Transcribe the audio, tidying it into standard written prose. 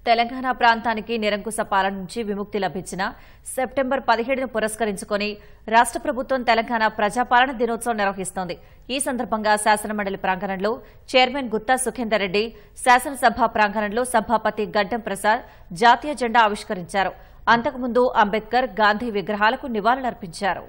తెలంగాణ ప్రాంతానికి నిరంకుశ పాలన నుంచి విముక్తి లభించిన సెప్టెంబర్ 17ను పురస్కరించుకుని రాష్ట్ర ప్రభుత్వం తెలంగాణ ప్రజాపాలన దినోత్సవం నిర్వహిస్తోంది. ఈ సందర్భంగా శాసనమండలి ప్రాంగణంలో చైర్మన్ గుత్తా సుఖేందర్ రెడ్డి, శాసనసభ ప్రాంగణంలో సభాపతి గడ్డం ప్రసాద్ జాతీయ జెండా ఆవిష్కరించారు. అంతకుముందు అంబేద్కర్, గాంధీ విగ్రహాలకు నివాళులర్పించారు.